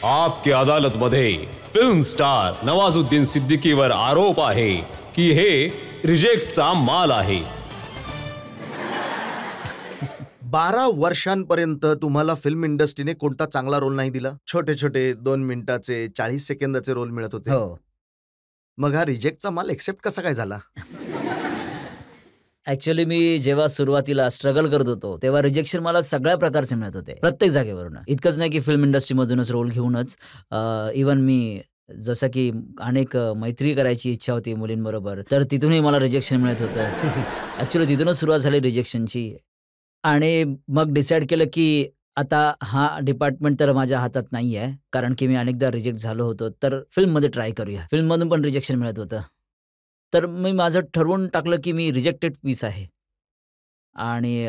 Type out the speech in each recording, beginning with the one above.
आपकी अदालत मध्ये film star Nawazuddin सिद्दीकीवर आरोप आहे की हे रिजेक्टचा माल आहे. 12 वर्षांपर्यंत तुम्हाला फिल्म इंडस्ट्रीने कोणता चांगला रोल नाही दिला. छोटे छोटे 2 मिनिटाचे 40 सेकंदाचे रोल मिळत होते. मग हा रिजेक्टचा माल एक्सेप्ट कसा काय झाला? ॲक्च्युअली मी जेव्हा सुरुवातीला स्ट्रगल करत होतो तेव्हा रिजेक्शन मला सगळ्या प्रकारचे मिळत होते, प्रत्येक जागेवरून. इतकंच नाही की फिल्म इंडस्ट्रीमधूनच रोल घेऊनच, इवन मी जसं की अनेक मैत्री करायची इच्छा होती मुलींबरोबर, तर तिथूनही मला रिजेक्शन मिळत होतं. ॲक्च्युअली तिथूनच सुरुवात झाली रिजेक्शनची. आणि मग डिसाईड केलं की आता हा डिपार्टमेंट तर माझ्या हातात नाही आहे, कारण की मी अनेकदा रिजेक्ट झालो होतो, तर फिल्ममध्ये ट्राय करूया. फिल्ममधून पण रिजेक्शन मिळत होतं. तर मी माझं ठरवून टाकलं की मी रिजेक्टेड पीस आहे. आणि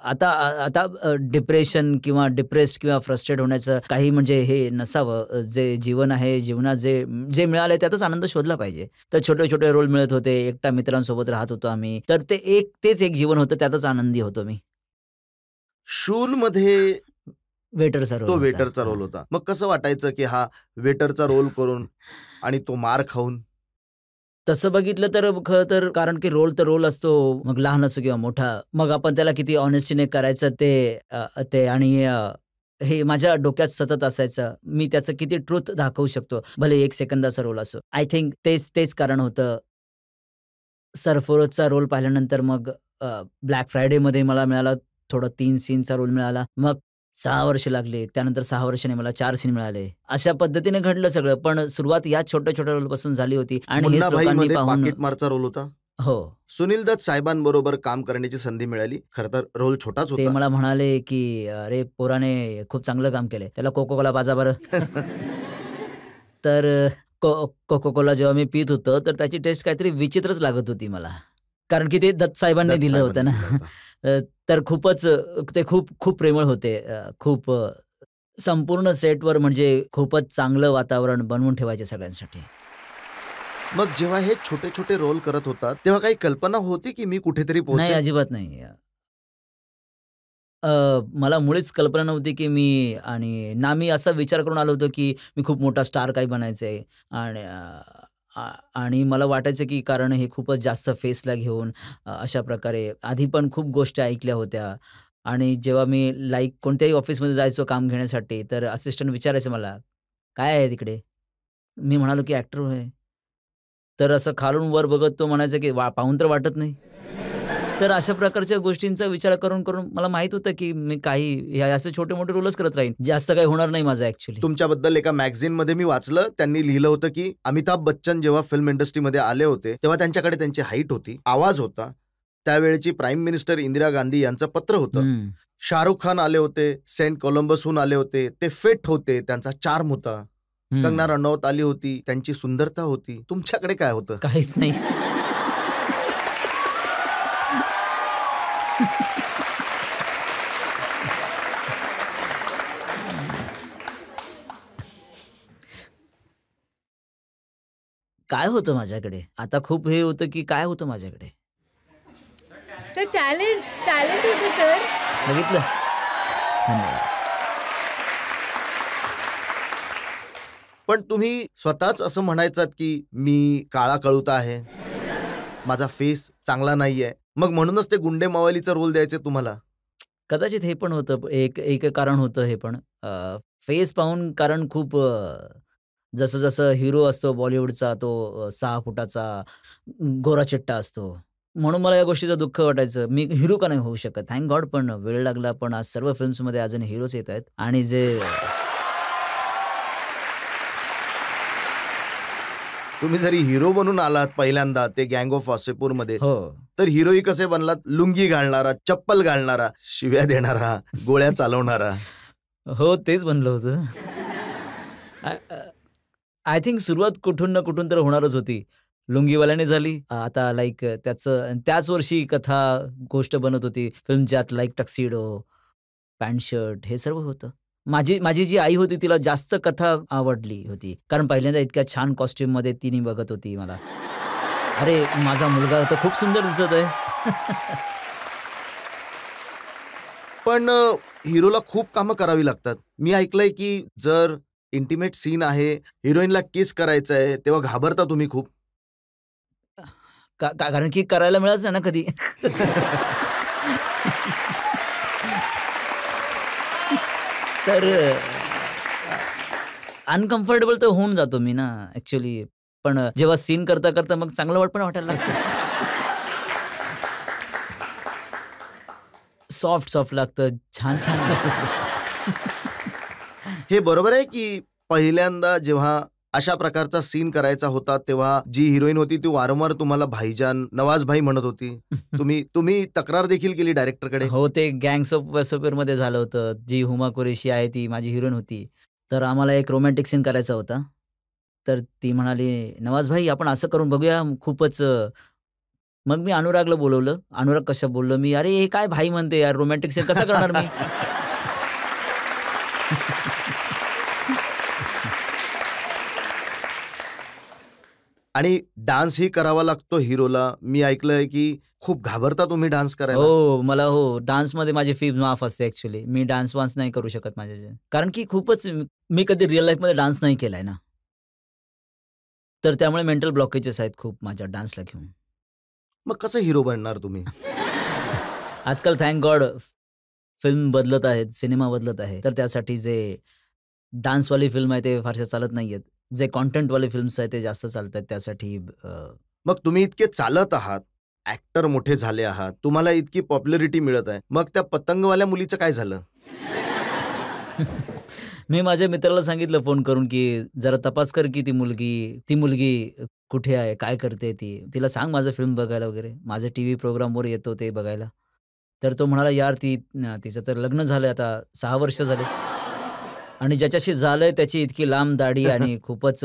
आता आता डिप्रेशन किंवा डिप्रेस्ड किंवा फ्रस्ट्रेट होण्याचं काही म्हणजे हे नसावं. जे जीवन आहे, जीवनात जे जे मिळालंय त्यातच आनंद शोधला पाहिजे. तर छोटे-छोटे रोल मिळत होते, एकटा मित्रांसोबत राहत होतो आम्ही. तर तेच एक जीवन होतं, त्यातच आनंदी होतो मी. शूलमध्ये वेटरचा रोल तो होता. वेटरचा रोल होता. मग कसं वाटायचं की हा वेटरचा रोल करून आणि तो मार खाऊन? तसं बघितलं तर खरं तर, कारण की रोल तर रोल असतो, मग लहान असो किंवा मोठा. मग आपण त्याला किती ऑनेस्टीने करायचं ते आणि हे माझ्या डोक्यात सतत असायचं. मी त्याचं किती ट्रुथ दाखवू शकतो, भले 1 सेकंदाचा रोल असो. आय थिंक तेच कारण होतं. सरफरोशचा रोल पाहिल्यानंतर मग ब्लॅक फ्रायडेमध्ये मला मिळाला थोडा 3 सीनचा रोल मिळाला. मग 6 वर्ष लागले. त्यानंतर 6 वर्षांनी मला 4 सीन मिळाले. अशा पद्धतीने घडलं सगळं. पण सुरुवात या छोट्या-छोट्या रोलपासून झाली होती आणि हेच मुन्ना लोकांनी भाईमध्ये पाहून. पाकीटमारचा रोल होता. हो. सुनील दत्त साहेबांबरोबर काम करण्याची संधी मिळाली. खरं तर रोल छोटाच ते होता. मला म्हणाले की "अरे पोराने खूप चांगलं काम केलंय. त्याला कोको कोला पाजा बरं." तर कोको कोला जेव्हा मी पीत होतो, तर त्याची टेस्ट काहीतरी विचित्रच लागत होती मला. कारण की ते दत्त साहेबांनी दत्त दिलं होतं ना. साहेबांनी दिलं होतं. तर खूपच ते खूप प्रेमळ होते. खूप संपूर्ण सेटवर म्हणजे खूपच चांगलं वातावरण बनवून ठेवायचे सगळ्यांसाठी. मग जेव्हा हे छोटे-छोटे रोल करत होता, तेव्हा काही कल्पना होती की मी कुठेतरी नाही, पोहोचेन? अजिबात नाही. मला मुळीच कल्पना नव्हती की आणि ना मी असा विचार करून आलो होतो की मी खूप मोठा स्टार काही बनायचंय. आणि आणि मला वाटायचं की कारण हे खूपच जास्त फेसला घेऊन अशा प्रकारे आधी पण खूप गोष्टी ऐकल्या होत्या. आणि जेव्हा मी कोणत्याही ऑफिसमध्ये जायचो काम घेण्यासाठी, तर असिस्टंट विचारायचे मला, "काय आहे तिकडे?" मी म्हणालो की "ॲक्टर आहे." तर असं खालून वर बघत तो म्हणायचा की पाहून तर वाटत नाही." तर अशा प्रकारच्या गोष्टींचा विचार करून मला माहीत होतं की मी काही हे असे छोटे-मोठे रोलच करत राहीन. जास्त काही होणार नाही माझं ॲक्चुअली. तुमच्याबद्दल एका मॅगझिनमध्ये मी वाचलं. त्यांनी लिहिलं होतं की अमिताभ बच्चन जेव्हा फिल्म इंडस्ट्रीमध्ये आले होते, तेव्हा त्यांच्याकडे त्यांची हाईट होती, आवाज होता. त्यावेळची प्राईम मिनिस्टर इंदिरा गांधी यांचं पत्र होतं. शाहरुख खान आले होते, सेंट कोलंबसहून आले होते, ते फिट होते, त्यांचा चार्म होता. कंगना रनौत आली होती, त्यांची सुंदरता होती. तुमच्याकडे काय होतं? काहीच नाही. काय होतं माझ्याकडे? आता खूप हे होतं की काय होतं माझ्याकडे? सर टॅलेंट होतं सर. बघितलं? धन्यवाद. पण तुम्ही स्वतःच असं म्हणायचात की मी काळा कळूता आहे, माझा फेस चांगला नाहीये, मग म्हणूनच ते गुंडे मवालीचा रोल द्यायचे तुम्हाला? कदाचित हे पण होतं. एक कारण होतं हे पण. फेस पाहून, कारण खूप जसं हिरो असतो बॉलिवूडचा तो 6 फुटाचा गोराचिट्टा असतो. म्हणून मला या गोष्टीचं दुःख वाटायचं. मी हिरो का नाही होऊ शकत? थँक गॉड पण वेळ लागला. पण आज सर्व फिल्म्समध्ये अजून हिरोच येतायत आणि तुम्ही जरी हिरो बनून आलात पहिल्यांदा ते गँग ऑफ वासेपूरमध्ये, हो. तर हिरोही कसे बनलात? लुंगी घालणारा, चप्पल घालणारा, शिव्या देणारा, गोळ्या चालवणारा. हो, तेच बनलं होतं. आय थिंक सुरुवात कुठून ना कुठून तर होणारच होती. लुंगीवाल्याने झाली. आता त्याच वर्षी गोष्ट बनत होती. फिल्म ज्यात टक्सिडो, पॅन्ट शर्ट हे सर्व होतं. माझी जी आई होती तिला जास्त कथा आवडली होती. कारण पहिल्यांदा इतक्या छान कॉस्ट्यूममध्ये तिने बघत होती मला. अरे, माझा मुलगा तर खूप सुंदर दिसत आहे. पण हिरोला खूप कामं करावी लागतात. मी ऐकलंय की जर इंटिमेट सीन आहे, हिरोईनला किस करायचं आहे, तेव्हा घाबरता तुम्ही खूप? कारण की करायला मिळायचं ना कधी. तर अनकम्फर्टेबल तर होऊन जातो मी ना ऍक्च्युली. पण जेव्हा सीन करता करता मग चांगलं पण वाटायला लागतं. सॉफ्ट लागतं, छान लागतं. हे बरोबर आहे की पहिल्यांदा जेव्हा अशा प्रकारचा सीन करायचा होता तेव्हा जी हिरोईन होती ती वारंवार तुम्हाला भाईजान, नवाज भाई म्हणत होती? तुम्ही तक्रार देखील केली डायरेक्टरकडे? हो, ते गँग्स ऑफ वासेपूर मध्ये झालं होतं. जी हुमा कुरेशी आहे ती माझी हिरोईन होती. तर आम्हाला एक रोमॅन्टिक सीन करायचा होता. तर ती म्हणाली, "नवाज भाई आपण असं करून बघूया खूपच." मग मी अनुरागला बोलवलं. अनुराग कशा बोललो मी, "अरे हे काय भाई म्हणते यार, रोमॅन्टिक सीन कसा करणार मी?" आणि डान्सही करावा लागतो हिरोला. मी ऐकलंय की खूप घाबरता तुम्ही डान्स करायला. मला डान्समध्ये माझी फी माफ असते ऍक्च्युली. मी डान्स वान्स नाही करू शकत माझ्या, कारण की खूपच मी कधी रिअल लाईफमध्ये डान्स नाही केलाय ना. तर त्यामुळे मेंटल ब्लॉकेजेस आहेत खूप माझ्या डान्सला घेऊन. मग कसं हिरो बनणार तुम्ही? आजकाल थँक गॉड फिल्म बदलत आहेत, सिनेमा बदलत आहे. तर त्यासाठी जे डान्सवाली फिल्म आहे ते फारशा चालत नाहीयेत. जे कॉन्टेंटवाले फिल्म्स आहेत ते जास्त चालतात. त्यासाठी मग तुम्ही इतके चालत आहात, ऍक्टर मोठे झाले आहात, तुम्हाला इतकी पॉप्युलरिटी मिळत आहे, मग त्या पतंगवाल्या मुलीचं काय झालं? मी माझ्या मित्राला सांगितलं फोन करून की जरा तपास कर की ती मुलगी कुठे आहे, काय करते ती, तिला सांग माझं फिल्म बघायला वगैरे, माझं टीव्ही प्रोग्रामवर येतो ते बघायला. तर तो म्हणाला, यार तिचं तर लग्न झालंय आता 6 वर्ष झाले आणि ज्याच्याशी झालंय त्याची इतकी लांब दाढी आणि खूपच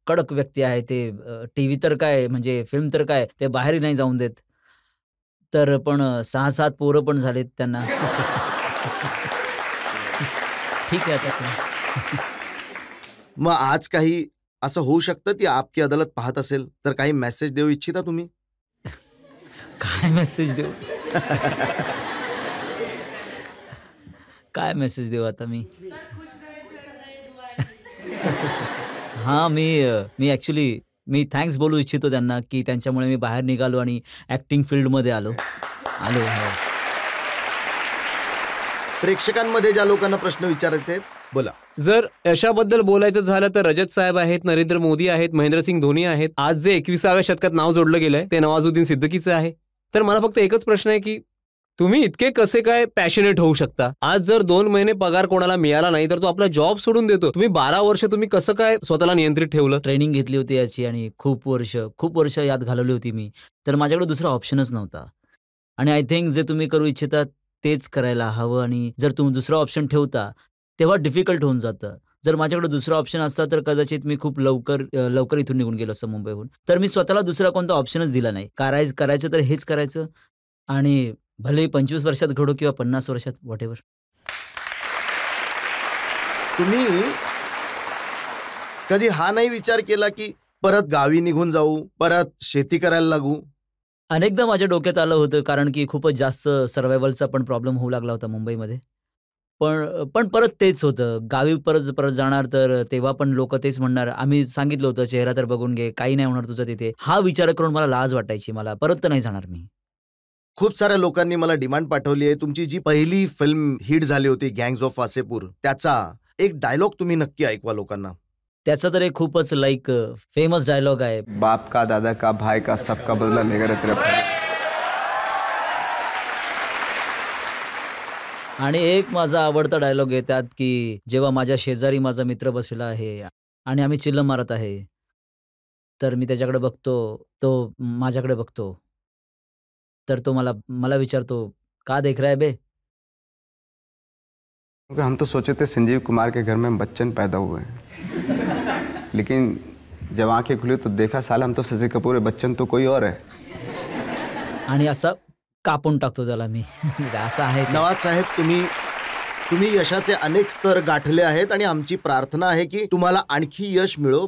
कडक व्यक्ती आहे. ते टीव्ही तर काय म्हणजे फिल्म तर काय ते बाहेरही नाही जाऊन देत. तर पण 6-7 पोरं पण झालेत त्यांना. ठीक आहे आता. मग आज काही असं होऊ शकतं ती आपकी अदालत पाहत असेल तर काही मेसेज देऊ इच्छिता तुम्ही? काय मेसेज देऊ? काय मेसेज देऊ आता मी? हां, मी ॲक्चुअली थँक्स बोलू इच्छितो त्यांना की त्यांच्यामुळे मी बाहेर निघालो आणि ॲक्टिंग फील्डमध्ये आलो. हो. प्रेक्षकांमध्ये ज्या लोकांना प्रश्न विचारायचे आहेत, बोला. जर यशाबद्दल बोलायचं झालं तर रजत साहेब आहेत, नरेंद्र मोदी आहेत, महेंद्रसिंग धोनी आहेत. आज जे 21व्या शतकात नाव जोडलं गेलंय ते नवाजुद्दीन सिद्दीकीचं आहे. तर मला फक्त एकच प्रश्न आहे की तुम्ही इतके कसे काय पॅशनेट होऊ शकता? आज जर 2 महिने पगार कोणाला मिळाला नाही तर तो आपला जॉब सोडून देतो. तुम्ही 12 वर्ष तुम्ही कसं काय स्वतःला नियंत्रित ठेवलं? ट्रेनिंग घेतली होती याची आणि खूप वर्ष यात घालवली होती मी. तर माझ्याकडे दुसरा ऑप्शनच नव्हता. आणि आय थिंक जे तुम्ही करू इच्छिता तेच करायला हवं आणि जर तुम्ही दुसरा ऑप्शन ठेवता तेव्हा डिफिकल्ट होऊन जातं. जर माझ्याकडे दुसरा ऑप्शन असता तर कदाचित मी खूप लवकर इथून निघून गेलो असतो मुंबईहून. तर मी स्वतःला दुसरा कोणता ऑप्शनच दिला नाही. करायचं तर हेच करायचं आणि भले 25 वर्षात घडो किंवा 50 वर्षात व्हॉटएव्हर. तुम्ही कधी हा नाही विचार केला की परत गावी निघून जाऊ, परत शेती करायला लागू? अनेकदा माझ्या डोक्यात आलं होतं, कारण की खूपच जास्त सर्व्हायव्हलचा पण प्रॉब्लेम होऊ लागला होता मुंबईमध्ये. पण परत तेच होतं. गावी परत जाणार तर तेव्हा पण लोकं तेच म्हणणार. आम्ही सांगितलं होतं, चेहरा तर बघून घे, काही नाही होणार तुझं तिथे. हा विचार करून मला लाज वाटायची. मला परत तर नाही जाणार मी. खूप साऱ्या लोकांनी मला डिमांड पाठवली आहे. तुमची जी पहिली फिल्म हिट झाली होती गँग्स ऑफ वासेपूर, त्याचा एक डायलॉग तुम्ही नक्की ऐकवा लोकांना. त्याचा तर एक खूपच फेमस डायलॉग आहे. बाप का, दादा का, भाई का, सबका बदला लेगा रे तेरा भाई. आणि एक माझा आवडता डायलॉग आहे त्यात की जेव्हा माझ्या शेजारी माझा मित्र बसलेला आहे आणि आम्ही चिल्ल मारत आहे, तर मी त्याच्याकडे बघतो, तो माझ्याकडे बघतो. तर तो मला विचारतो, का देख रहा है बे? क्योंकि हम तो सोचे थे संजीव कुमार के घर में बच्चन पैदा हुए हैं, लेकिन जब आंखें खुली तो देखा साला हम तो शशि कपूर है, बच्चन तो कोई और है. आणि असं कापून टाकतो त्याला मी. असं आहे ते. नवाज साहेब, तुम्ही यशाचे अनेक स्तर गाठले आहेत आणि आमची प्रार्थना आहे की तुम्हाला आणखी यश मिळो.